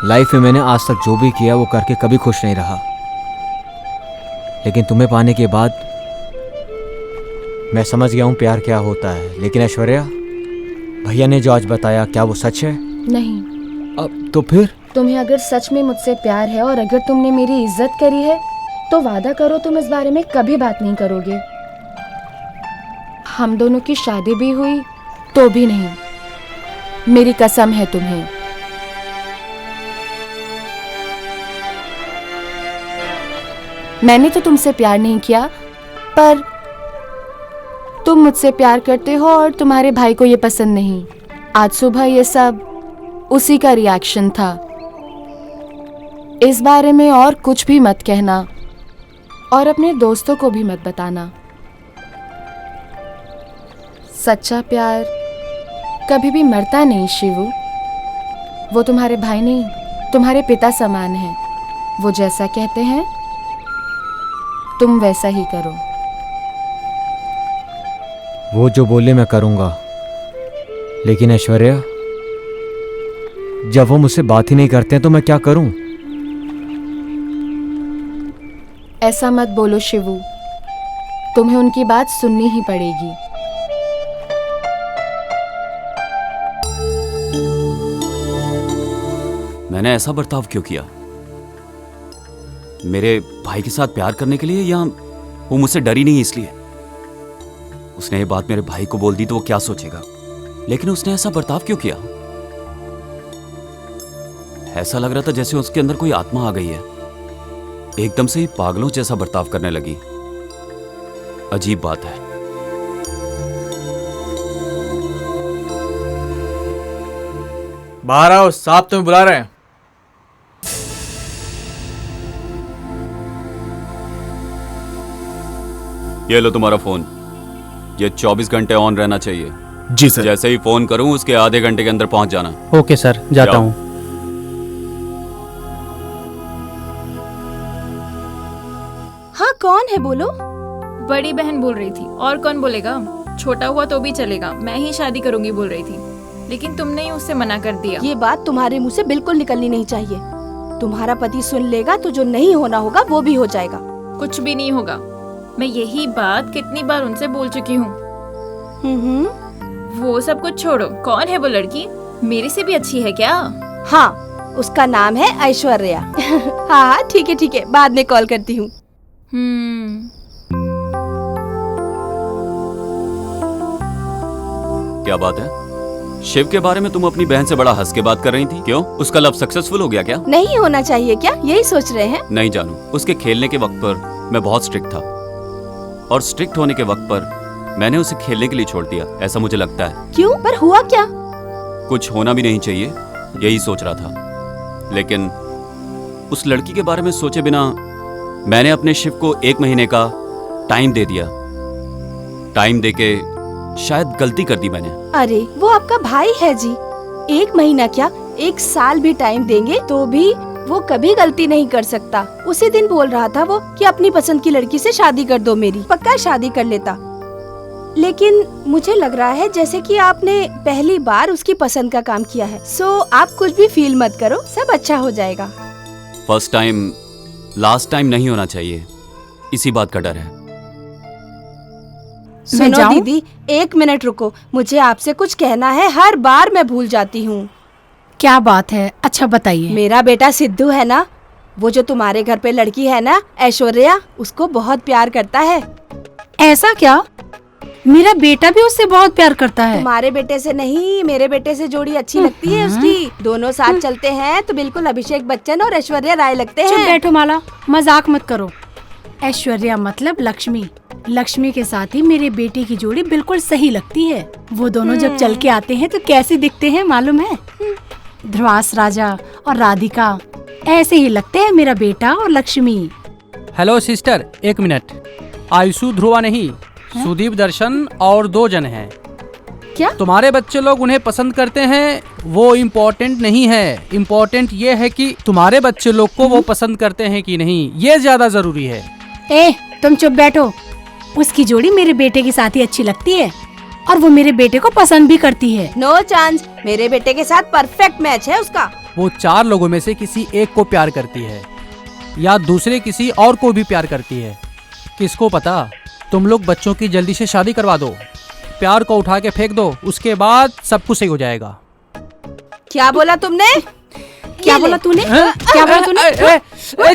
Life में मैंने आज तक जो भी किया वो करके कभी खुश नहीं रहा, लेकिन तुम्हें पाने के बाद मैं समझ गया हूँ प्यार क्या होता है। लेकिन ऐश्वर्या, भैया ने जो आज बताया क्या वो सच है? नहीं। अब तो फिर तुम्हें अगर सच में मुझसे प्यार है और अगर तुमने मेरी इज्जत करी है तो वादा करो तुम इस बारे में कभी बात नहीं करोगे। हम दोनों की शादी भी हुई तो भी नहीं, मेरी कसम है तुम्हें। मैंने तो तुमसे प्यार नहीं किया, पर तुम मुझसे प्यार करते हो और तुम्हारे भाई को ये पसंद नहीं। आज सुबह ये सब उसी का रिएक्शन था। इस बारे में और कुछ भी मत कहना और अपने दोस्तों को भी मत बताना। सच्चा प्यार कभी भी मरता नहीं शिवू। वो तुम्हारे भाई नहीं, तुम्हारे पिता समान है। वो जैसा कहते हैं तुम वैसा ही करो। वो जो बोले मैं करूँगा, लेकिन ऐश्वर्या, जब वो मुझसे बात ही नहीं करते हैं तो मैं क्या करूँ? ऐसा मत बोलो शिवू, तुम्हें उनकी बात सुननी ही पड़ेगी। मैंने ऐसा बर्ताव क्यों किया? मेरे भाई के साथ प्यार करने के लिए, या वो मुझसे डरी नहीं इसलिए? उसने ये बात मेरे भाई को बोल दी तो वो क्या सोचेगा, लेकिन उसने ऐसा बर्ताव क्यों किया? ऐसा लग रहा था जैसे उसके अंदर कोई आत्मा आ गई है। एकदम से ही पागलों जैसा बर्ताव करने लगी। अजीब बात है। बाहर आओ, साहब तुम्हें बुला रहे हैं। ये लो तुम्हारा फोन। ये 24 घंटे ऑन रहना चाहिए। जी सर। जैसे ही फोन करूं उसके आधे घंटे के अंदर पहुंच जाना। ओके सर, जाता हूँ। हाँ, कौन है बोलो? बड़ी बहन बोल रही थी, और कौन बोलेगा? छोटा हुआ तो भी चलेगा, मैं ही शादी करूंगी बोल रही थी, लेकिन तुमने ही उससे मना कर दिया। ये बात तुम्हारे मुंह से बिल्कुल निकलनी नहीं चाहिए। तुम्हारा पति सुन लेगा तो जो नहीं होना होगा वो भी हो जाएगा। कुछ भी नहीं होगा। मैं यही बात कितनी बार उनसे बोल चुकी हूँ। वो सब कुछ छोड़ो, कौन है वो लड़की? मेरे से भी अच्छी है क्या? हाँ, उसका नाम है ऐश्वर्या। हाँ, ठीक है, बाद में कॉल करती हूँ। क्या बात है? शिव के बारे में तुम अपनी बहन से बड़ा हंस के बात कर रही थी। क्यों? उसका लव सक्सेसफुल हो गया क्या? नहीं होना चाहिए क्या, यही सोच रहे हैं? नहीं जानू, उसके खेलने के वक्त पर मैं बहुत स्ट्रिक्ट था, और स्ट्रिक्ट होने के वक्त पर मैंने उसे खेलने के लिए छोड़ दिया, ऐसा मुझे लगता है। क्यों? पर हुआ क्या? कुछ होना भी नहीं चाहिए, यही सोच रहा था। लेकिन उस लड़की के बारे में सोचे बिना मैंने अपने शिव को 1 महीने का टाइम दे दिया। टाइम देके शायद गलती कर दी मैंने। अरे वो आपका भाई है जी। 1 महीना क्या, 1 साल भी टाइम देंगे तो भी वो कभी गलती नहीं कर सकता। उसी दिन बोल रहा था वो कि अपनी पसंद की लड़की से शादी कर दो मेरी। पक्का शादी कर लेता। लेकिन मुझे लग रहा है जैसे कि आपने पहली बार उसकी पसंद का काम किया है। सो आप कुछ भी फील मत करो, सब अच्छा हो जाएगा। फर्स्ट टाइम लास्ट टाइम नहीं होना चाहिए, इसी बात का डर है। सुनो दीदी, 1 मिनट रुको, मुझे आपसे कुछ कहना है। हर बार मैं भूल जाती हूँ। क्या बात है? अच्छा बताइए। मेरा बेटा सिद्धू है ना, वो जो तुम्हारे घर पे लड़की है ना ऐश्वर्या, उसको बहुत प्यार करता है। ऐसा क्या? मेरा बेटा भी उससे बहुत प्यार करता है। तुम्हारे बेटे से नहीं, मेरे बेटे से जोड़ी अच्छी लगती है उसकी। दोनों साथ चलते हैं तो बिल्कुल अभिषेक बच्चन और ऐश्वर्या राय लगते हैं। चुप बैठो माला, मजाक मत करो। ऐश्वर्या मतलब लक्ष्मी। लक्ष्मी के साथ ही मेरे बेटे की जोड़ी बिल्कुल सही लगती है। वो दोनों जब चल के आते हैं तो कैसे दिखते हैं मालूम है? ध्रुवास राजा और राधिका, ऐसे ही लगते हैं मेरा बेटा और Lakshmi. Hello sister, 1 minute. Ayushu Dhruva नहीं, सुदीप दर्शन और 2 जन हैं। क्या? तुम्हारे बच्चे लोग उन्हें पसंद करते हैं वो इम्पोर्टेंट नहीं है। इम्पोर्टेंट ये है कि तुम्हारे बच्चे लोग को वो पसंद करते हैं कि नहीं, ये ज्यादा जरूरी है। तुम चुप बैठो। उसकी जोड़ी मेरे बेटे के साथ ही अच्छी लगती है। और वो मेरे बेटे को पसंद भी करती है। नो चांस, मेरे बेटे के साथ परफेक्ट मैच है उसका। वो 4 लोगों में से किसी एक को प्यार करती है या दूसरे किसी और को भी प्यार करती है, किसको पता। तुम लोग बच्चों की जल्दी से शादी करवा दो, प्यार को उठा के फेंक दो, उसके बाद सब कुछ सही हो जाएगा। क्या बोला तुमने? क्या बोला तूने? क्या बोला तूने?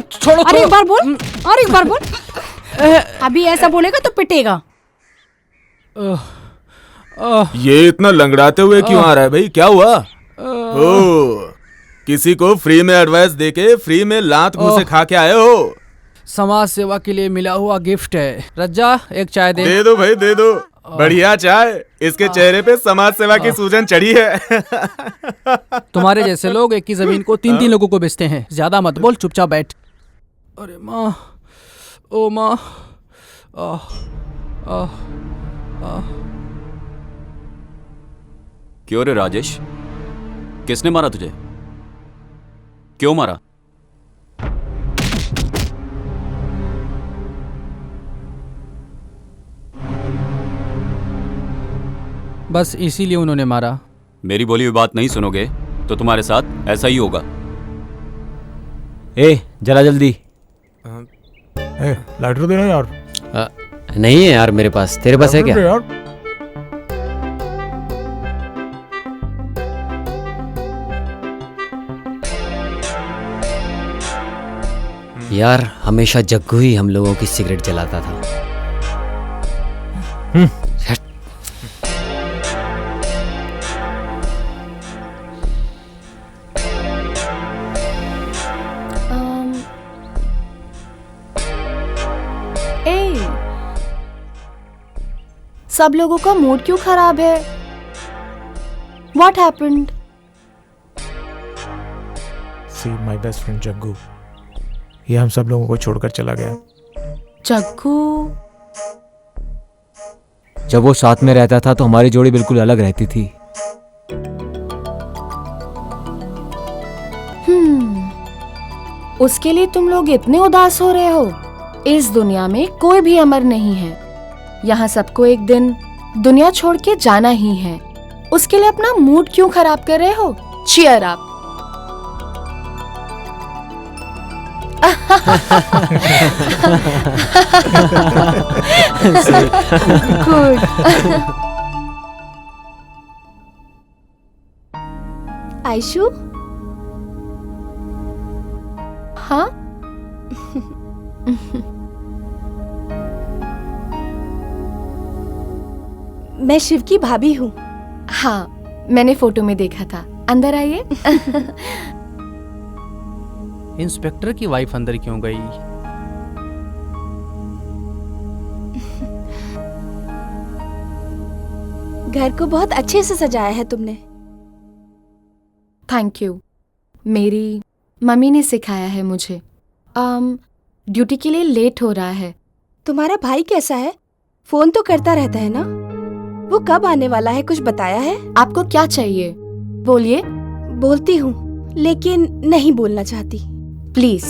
छोड़ो अरे एक बार बोल, और एक बार बोल। अभी ऐसा बोलेगा तो पिटेगा। ये इतना लंगड़ाते हुए क्यों आ रहा है भाई? क्या हुआ? ओ, किसी को फ्री में एडवाइस देके फ्री में लात मुंह से खा के आए हो? समाज सेवा के लिए मिला हुआ गिफ्ट है। रज्जा एक चाय दे। दे दो भाई, दे दो। बढ़िया चाय। इसके चेहरे पे समाज सेवा की सूजन चढ़ी है। तुम्हारे जैसे लोग एक ही जमीन को 3-3 लोगों को बेचते हैं। ज्यादा मत बोल, चुपचाप बैठ। अरे माँ, ओ माँ। क्यों रे राजेश, किसने मारा तुझे? क्यों मारा? बस इसीलिए उन्होंने मारा। मेरी बोली हुई बात नहीं सुनोगे तो तुम्हारे साथ ऐसा ही होगा। ए जरा जल्दी। लाइटर देना यार। नहीं है यार मेरे पास, तेरे पास है क्या? यार यार हमेशा जग्गू ही हम लोगों की सिगरेट जलाता था। हट। सब लोगों का मूड क्यों खराब है? What happened? See my best friend Jaggu, ये हम सब लोगों को छोड़कर चला गया। जग्गू? जब वो साथ में रहता था तो हमारी जोड़ी बिल्कुल अलग रहती थी। उसके लिए तुम लोग इतने उदास हो रहे हो? इस दुनिया में कोई भी अमर नहीं है। यहाँ सबको एक दिन दुनिया छोड़ के जाना ही है। उसके लिए अपना मूड क्यों खराब कर रहे हो? Cheer up. गुड। आयशु, हाँ? मैं शिव की भाभी हूँ। हाँ, मैंने फोटो में देखा था। अंदर आइए। इंस्पेक्टर की वाइफ अंदर क्यों गई? घर को बहुत अच्छे से सजाया है तुमने। Thank you. मेरी मम्मी ने सिखाया है मुझे। ड्यूटी के लिए लेट हो रहा है। तुम्हारा भाई कैसा है? फोन तो करता रहता है ना? वो कब आने वाला है, कुछ बताया है? आपको क्या चाहिए? बोलिए। बोलती हूँ लेकिन नहीं बोलना चाहती। Please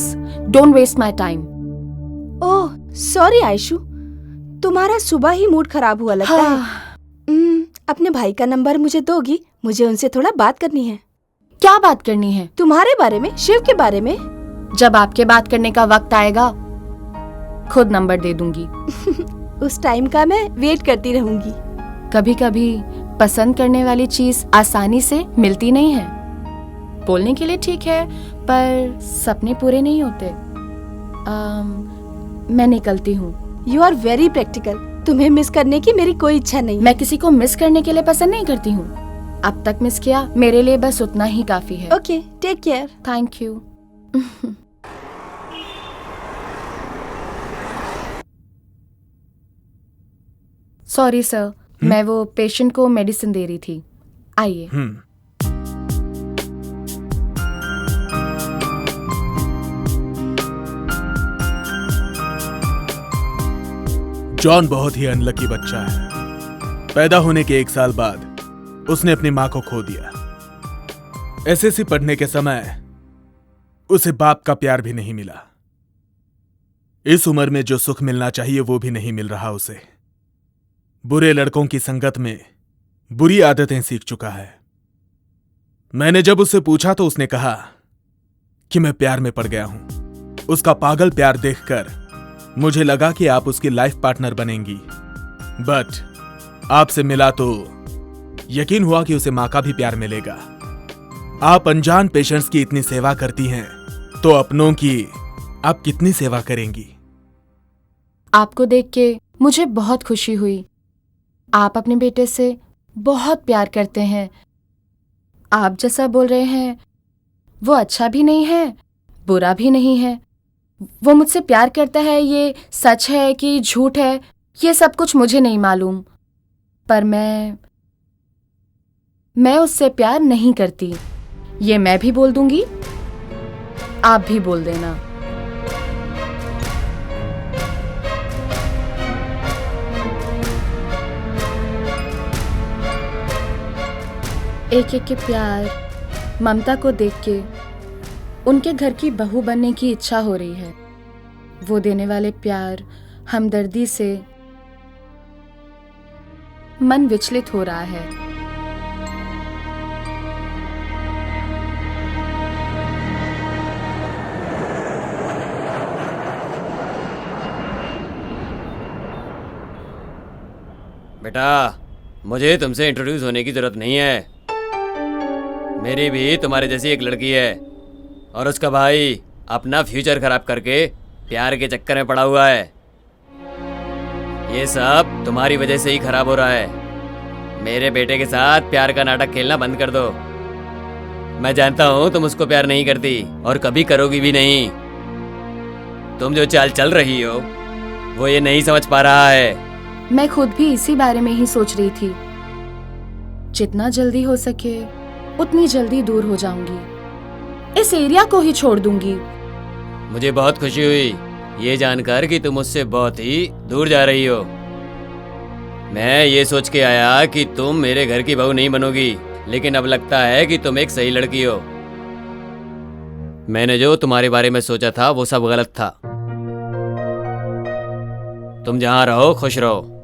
don't waste my time. Oh sorry Ayshu, तुम्हारा सुबह ही मूड खराब हुआ लगता है। अपने भाई का नंबर मुझे दोगी? मुझे उनसे थोड़ा बात करनी है। क्या बात करनी है? तुम्हारे बारे में, शिव के बारे में। जब आपके बात करने का वक्त आएगा खुद नंबर दे दूंगी। उस टाइम का मैं वेट करती रहूंगी। कभी कभी पसंद करने वाली चीज आसानी से मिलती नहीं है। बोलने के लिए ठीक है पर सपने पूरे नहीं होते। मैं निकलती हूँ। You are very practical. तुम्हें मिस करने की मेरी कोई इच्छा नहीं। मैं किसी को मिस करने के लिए पसंद नहीं करती हूँ। अब तक मिस किया, मेरे लिए बस उतना ही काफी है। Okay, take care. Thank you. Sorry sir, मैं वो पेशेंट को मेडिसिन दे रही थी। आइए। जॉन बहुत ही अनलकी बच्चा है। पैदा होने के 1 साल बाद उसने अपनी मां को खो दिया। एसएससी पढ़ने के समय उसे बाप का प्यार भी नहीं मिला। इस उम्र में जो सुख मिलना चाहिए वो भी नहीं मिल रहा उसे। बुरे लड़कों की संगत में बुरी आदतें सीख चुका है। मैंने जब उससे पूछा तो उसने कहा कि मैं प्यार में पड़ गया हूं। उसका पागल प्यार देखकर मुझे लगा कि आप उसकी लाइफ पार्टनर बनेंगी, बट आपसे मिला तो यकीन हुआ कि उसे मां का भी प्यार मिलेगा। आप अनजान पेशेंट्स की इतनी सेवा करती हैं तो अपनों की आप कितनी सेवा करेंगी? आपको देख के मुझे बहुत खुशी हुई। आप अपने बेटे से बहुत प्यार करते हैं। आप जैसा बोल रहे हैं वो अच्छा भी नहीं है, बुरा भी नहीं है। वो मुझसे प्यार करता है, ये सच है कि झूठ है, ये सब कुछ मुझे नहीं मालूम, पर मैं उससे प्यार नहीं करती। ये मैं भी बोल दूंगी, आप भी बोल देना। एक एक के प्यार, ममता को देख के उनके घर की बहू बनने की इच्छा हो रही है। वो देने वाले प्यार, हमदर्दी से मन विचलित हो रहा है। बेटा, मुझे तुमसे इंट्रोड्यूस होने की जरूरत नहीं है। मेरी भी तुम्हारे जैसी एक लड़की है और उसका भाई अपना फ्यूचर खराब करके प्यार के चक्कर में पड़ा हुआ है। ये सब तुम्हारी वजह से ही खराब हो रहा है। मेरे बेटे के साथ प्यार का नाटक खेलना बंद कर दो। मैं जानता हूँ तुम उसको प्यार नहीं करती और कभी करोगी भी नहीं। तुम जो चाल चल रही हो वो ये नहीं समझ पा रहा है। मैं खुद भी इसी बारे में ही सोच रही थी। जितना जल्दी हो सके उतनी जल्दी दूर हो जाऊंगी। इस एरिया को ही छोड़ दूंगी। मुझे बहुत खुशी हुई ये जानकर कि तुम मुझसे बहुत ही दूर जा रही हो। मैं ये सोच के आया कि तुम मेरे घर की बहू नहीं बनोगी, लेकिन अब लगता है कि तुम एक सही लड़की हो। मैंने जो तुम्हारे बारे में सोचा था वो सब गलत था। तुम जहां रहो खुश रहो।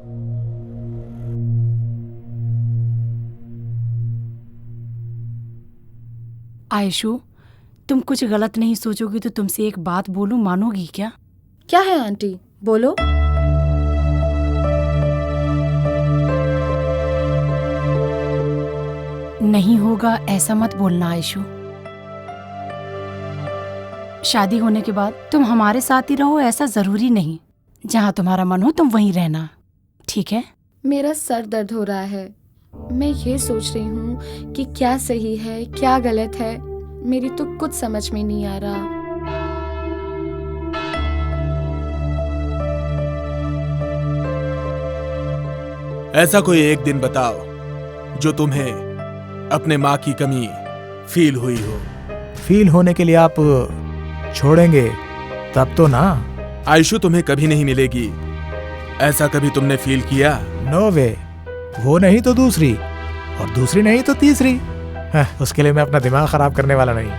आयशु, तुम कुछ गलत नहीं सोचोगी तो तुमसे एक बात बोलूं, मानोगी क्या? क्या है आंटी, बोलो। नहीं होगा ऐसा मत बोलना आयशु। शादी होने के बाद तुम हमारे साथ ही रहो ऐसा जरूरी नहीं। जहां तुम्हारा मन हो तुम वहीं रहना, ठीक है? मेरा सर दर्द हो रहा है। मैं ये सोच रही हूँ कि क्या सही है क्या गलत है। मेरी तो कुछ समझ में नहीं आ रहा। ऐसा कोई एक दिन बताओ जो तुम्हें अपने माँ की कमी फील हुई हो। फील होने के लिए आप छोड़ेंगे तब तो ना। आयशु तुम्हें कभी नहीं मिलेगी, ऐसा कभी तुमने फील किया? नो वे। वो नहीं तो दूसरी, और दूसरी नहीं तो तीसरी। उसके लिए मैं अपना दिमाग खराब करने वाला नहीं।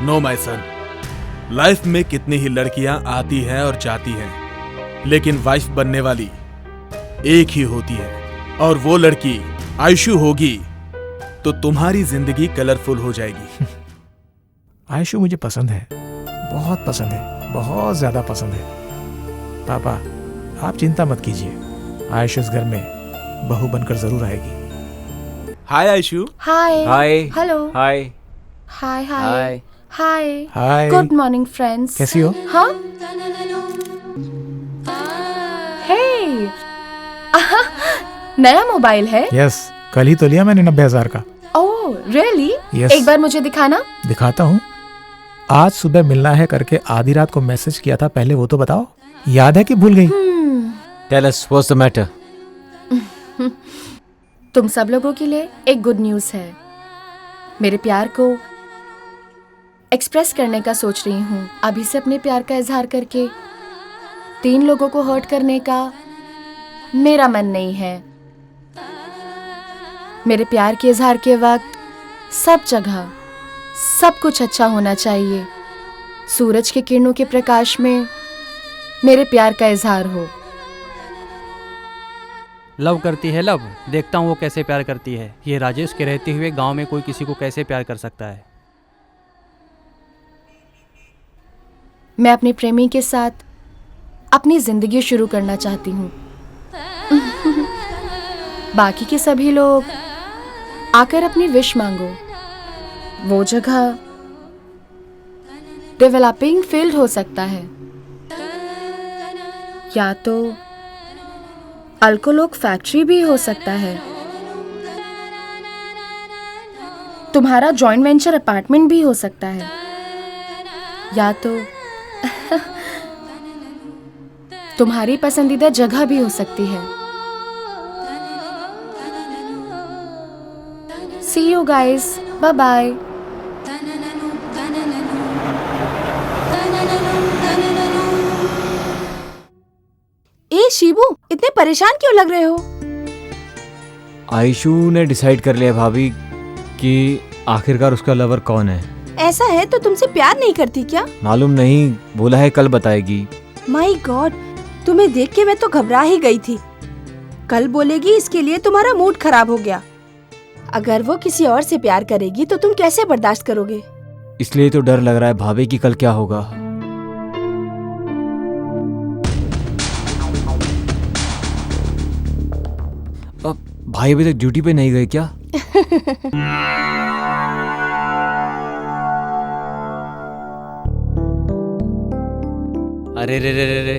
नो माय सन, लाइफ में कितनी ही लड़कियां आती हैं और जाती हैं, लेकिन वाइफ बनने वाली एक ही होती है, और वो लड़की आयशु होगी तो तुम्हारी जिंदगी कलरफुल हो जाएगी। आयशु मुझे पसंद है, बहुत पसंद है, बहुत ज्यादा पसंद है। पापा, आप चिंता मत कीजिए, आयशु इस घर में बहू बनकर जरूर आएगी। Hi Ayshu. Hi. Hi. Hello. Hi. Hi hi hi. Hi. Good morning friends. कैसी हो? हाँ। हे, नया मोबाइल है? यस, कल ही तो लिया मैंने 90,000 का। Oh really? Yes. एक बार मुझे दिखाना। दिखाता हूँ। आज सुबह मिलना है करके आधी रात को मैसेज किया था, पहले वो तो बताओ, याद है कि भूल गई? Tell us what's the matter. तुम सब लोगों के लिए एक गुड न्यूज़ है। मेरे प्यार को एक्सप्रेस करने का सोच रही हूँ। अभी से अपने प्यार का इजहार करके 3 लोगों को हर्ट करने का मेरा मन नहीं है। मेरे प्यार के इजहार के वक्त सब जगह सब कुछ अच्छा होना चाहिए। सूरज के किरणों के प्रकाश में मेरे प्यार का इजहार हो। लव करती है लव। देखता हूँ वो कैसे प्यार करती है। ये राजेश के रहते हुए गांव में कोई किसी को कैसे प्यार कर सकता है। मैं अपने प्रेमी के साथ अपनी जिंदगी शुरू करना चाहती हूँ। बाकी के सभी लोग आकर अपनी विश मांगो। वो जगह डेवलपिंग फील्ड हो सकता है, या तो अल्कोलोक फैक्ट्री भी हो सकता है, तुम्हारा जॉइंट वेंचर अपार्टमेंट भी हो सकता है, या तो तुम्हारी पसंदीदा जगह भी हो सकती है। See you guys. Bye bye. ए शिबू, इतने परेशान क्यों लग रहे हो? आयशु ने डिसाइड कर लिया भाभी कि आखिरकार उसका लवर कौन है। ऐसा है तो तुमसे प्यार नहीं करती क्या? मालूम नहीं, बोला है कल बताएगी। माय गॉड, तुम्हें देख के मैं तो घबरा ही गई थी। कल बोलेगी इसके लिए तुम्हारा मूड खराब हो गया। अगर वो किसी और से प्यार करेगी तो तुम कैसे बर्दाश्त करोगे? इसलिए तो डर लग रहा है भाभी कि कल क्या होगा। अब भाई अभी तक ड्यूटी पे नहीं गए क्या? अरे रे रे रे रे,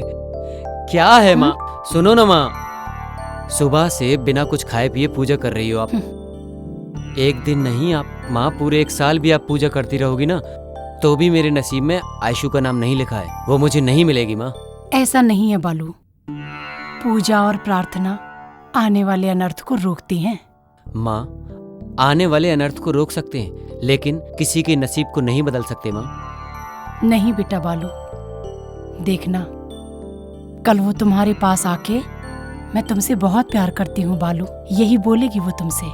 क्या है माँ? सुनो ना माँ, सुबह से बिना कुछ खाए पिए पूजा कर रही हो आप। एक दिन नहीं आप माँ, पूरे 1 साल भी आप पूजा करती रहोगी ना, तो भी मेरे नसीब में आयशु का नाम नहीं लिखा है। वो मुझे नहीं मिलेगी माँ। ऐसा नहीं है बालू। पूजा और प्रार्थना आने वाले अनर्थ को रोकती हैं। माँ, आने वाले अनर्थ को रोक सकते हैं, लेकिन किसी के नसीब को नहीं बदल सकते माँ। नहीं बेटा बालू, देखना कल वो तुम्हारे पास आके मैं तुमसे बहुत प्यार करती हूँ बालू, यही बोलेगी वो तुमसे।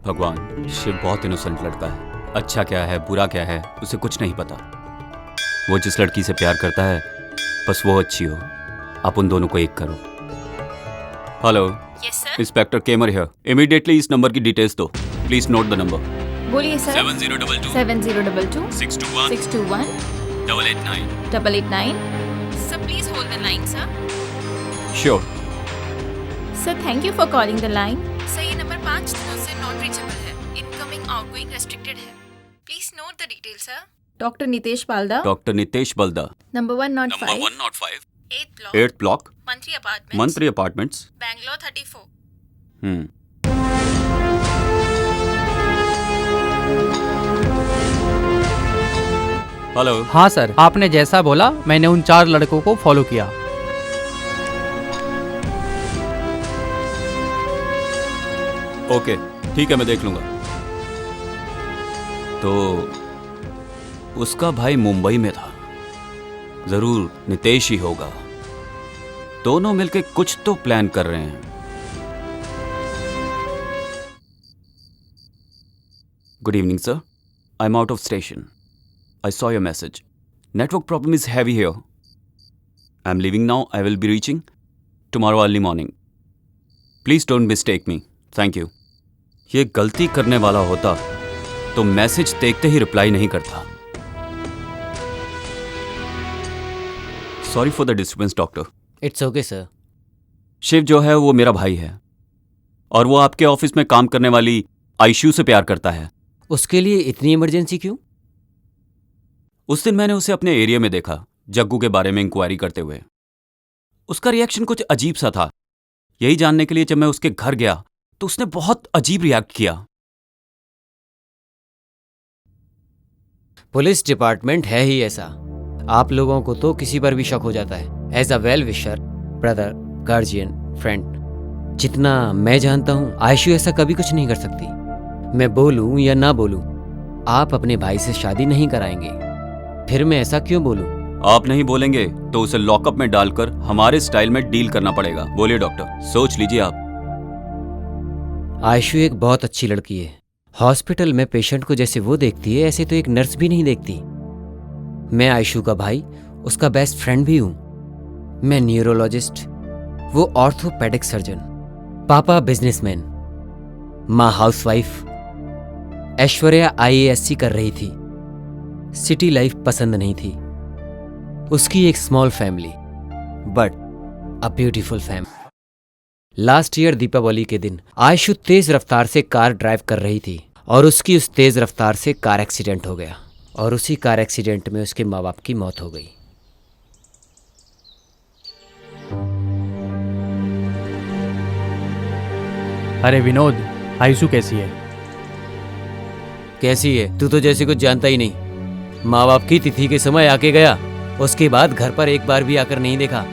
भगवान, शिव बहुत इनोसेंट लड़का है। अच्छा क्या है बुरा क्या है उसे कुछ नहीं पता। वो जिस लड़की से प्यार करता है बस वो अच्छी हो। आप उन दोनों को एक करो। हेलो, इंस्पेक्टर केमर हियर। इमीडिएटली इस नंबर की डिटेल्स दो। Please note the number. बोलिए sir. 7022 7022 621 621 889। 889। Sir please hold the line sir. Sure. Sir thank you for calling the line. Sir ये नंबर 5 दिनों से नॉट रीचेबल है। इनकमिंग आउटगोइंग रेस्ट्रिक्टेड है। Please note the detail sir. Doctor Nitesh Palda. Doctor Nitesh Balda. Number 105 8th block मंत्री मंत्री apartments Bangalore 34। Hello. हाँ sir, आपने जैसा बोला मैंने उन 4 लड़कों को फॉलो किया। ओके ठीक है, मैं देख लूंगा। तो उसका भाई मुंबई में था, जरूर नितेश ही होगा। दोनों मिलके कुछ तो प्लान कर रहे हैं। Good evening sir, I am out of station. I saw your message. Network problem is heavy here. I'm leaving now. I will be reaching tomorrow early morning. Please don't mistake me. Thank you. ये गलती करने वाला होता तो message देखते ही reply नहीं करता। Sorry for the disturbance, doctor. It's okay sir. Shiv जो है वो मेरा भाई है और वो आपके ऑफिस में काम करने वाली आयशु से प्यार करता है। उसके लिए इतनी इमरजेंसी क्यों? उस दिन मैंने उसे अपने एरिया में देखा, जग्गू के बारे में इंक्वायरी करते हुए। उसका रिएक्शन कुछ अजीब सा था। यही जानने के लिए जब मैं उसके घर गया तो उसने बहुत अजीब रिएक्ट किया। पुलिस डिपार्टमेंट है ही ऐसा। आप लोगों को तो किसी पर भी शक हो जाता है। As a well wisher, brother, guardian, friend, जितना मैं जानता हूं आयशु ऐसा कभी कुछ नहीं कर सकती। मैं बोलूं या ना बोलूं, आप अपने भाई से शादी नहीं कराएंगे। फिर मैं ऐसा क्यों बोलूं? आप नहीं बोलेंगे तो उसे लॉकअप में डालकर हमारे स्टाइल में डील करना पड़ेगा। बोलिए डॉक्टर, सोच लीजिए आप। आयशु एक बहुत अच्छी लड़की है। हॉस्पिटल में पेशेंट को जैसे वो देखती है ऐसे तो एक नर्स भी नहीं देखती। मैं आयशु का भाई, उसका बेस्ट फ्रेंड भी हूं। मैं न्यूरोलॉजिस्ट, वो ऑर्थोपेडिक सर्जन। पापा बिजनेसमैन, माँ हाउसवाइफ। ऐश्वर्या IASC कर रही थी। सिटी लाइफ पसंद नहीं थी। उसकी एक small family but a beautiful family. Last year Deepavali के दिन आयशु तेज रफ्तार से कार ड्राइव कर रही थी और उसकी उस तेज रफ्तार से कार एक्सीडेंट हो गया और उसी कार एक्सीडेंट में उसके माँ बाप की मौत हो गई। अरे विनोद, आयशु कैसी है? कैसी है? तू तो जैसे कुछ जानता ही नहीं। माँ बाप की तिथि के समय आके गया, उसके बाद घर पर एक बार भी आकर नहीं देखा।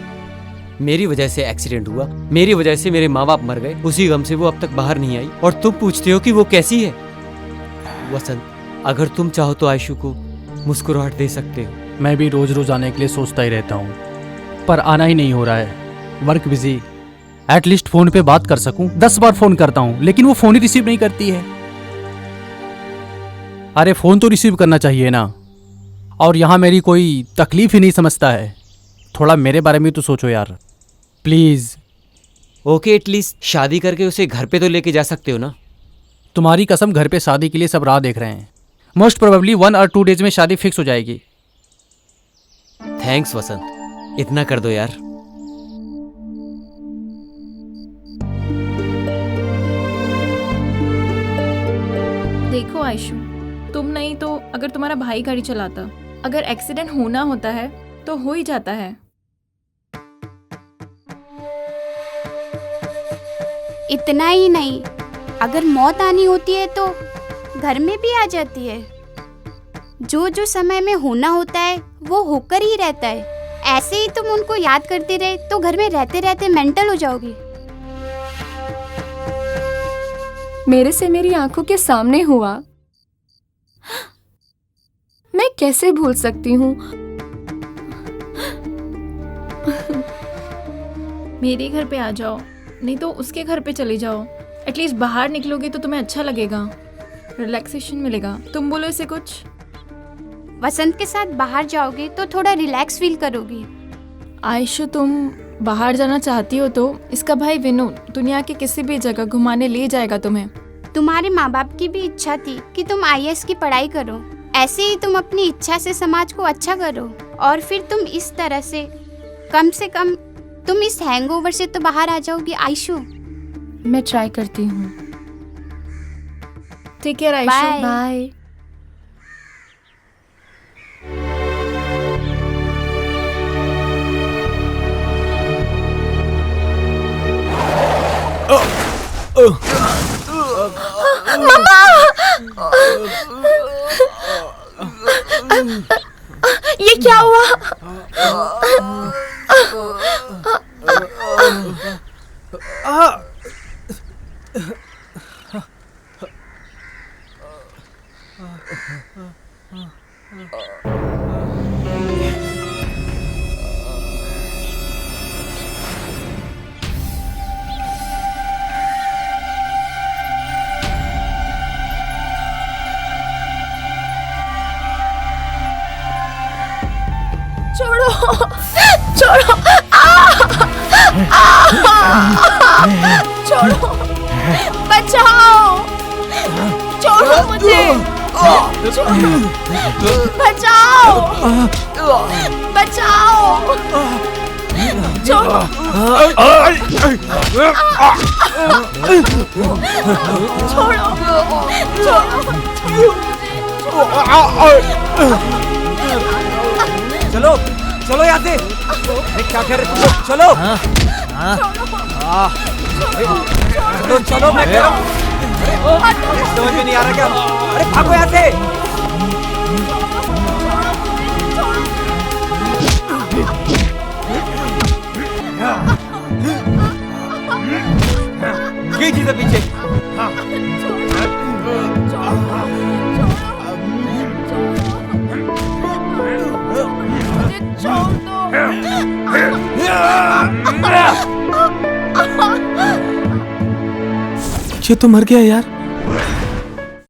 मेरी वजह से एक्सीडेंट हुआ, मेरी वजह से मेरे माँ बाप मर गए। उसी गम से वो अब तक बाहर नहीं आई और तुम पूछते हो कि वो कैसी है। वसंत, अगर तुम चाहो तो आयशु को मुस्कुराहट दे सकते हो। मैं भी रोज रोज आने के लिए सोचता ही रहता हूँ, पर आना ही नहीं हो रहा है। Work busy. एटलीस्ट फोन पे बात कर सकूं। 10 बार फोन करता हूँ लेकिन वो फोन ही रिसीव नहीं करती है। अरे फोन तो रिसीव करना चाहिए ना। और यहाँ मेरी कोई तकलीफ ही नहीं समझता है। थोड़ा मेरे बारे में तो सोचो यार, प्लीज। ओके, एटलीस्ट शादी करके उसे घर पे तो लेके जा सकते हो ना। तुम्हारी कसम, घर पे शादी के लिए सब राह देख रहे हैं। मोस्ट प्रोबेबली 1 और 2 डेज में शादी फिक्स हो जाएगी। थैंक्स वसंत, इतना कर दो यार। देखो आयशु, तुम नहीं तो अगर तुम्हारा भाई गाड़ी चलाता, अगर एक्सीडेंट होना होता है तो हो ही जाता है। इतना ही नहीं, अगर मौत आनी होती है तो घर में भी आ जाती है। जो जो समय में होना होता है वो होकर ही रहता है। ऐसे ही तुम उनको याद करते रहे तो घर में रहते रहते मेंटल हो जाओगे। मेरे से मेरी आंखों के सामने हुआ, मैं कैसे भूल सकती हूँ। मेरे घर पे आ जाओ, नहीं तो उसके घर पे चले जाओ। एटलीस्ट बाहर निकलोगे तो तुम्हें अच्छा लगेगा, रिलैक्सेशन मिलेगा। तुम बोलो इसे कुछ। वसंत के साथ बाहर जाओगे तो थोड़ा रिलैक्स फील करोगी। आयशु, तुम बाहर जाना चाहती हो तो इसका भाई विनोद दुनिया के किसी भी जगह घुमाने ले जाएगा तुम्हें। तुम्हारे माँ बाप की भी इच्छा थी कि तुम IAS की पढ़ाई करो। ऐसे ही तुम अपनी इच्छा से समाज को अच्छा करो और फिर तुम इस तरह से कम तुम इस हैंगओवर से तो बाहर आ जाओगी आयशु। मैं ट्राई करती हूँ। ठीक है आयशु, बाय। बाय। ये क्या हुआ? छोड़ो, छोड़ो, छोड़ो, बचाओ, छोड़ो मुझे, बचाओ, बचाओ, छोड़ो, छोड़ो, चलो चलो यहाँ से। क्या कर रहे तुम लोग? चलो चलो चलो, मैं कह रहा हूँ। समझ में नहीं आ रहा क्या? अरे भागो यहाँ से। ये चीज़ है पीछे। ये तो मर गया यार।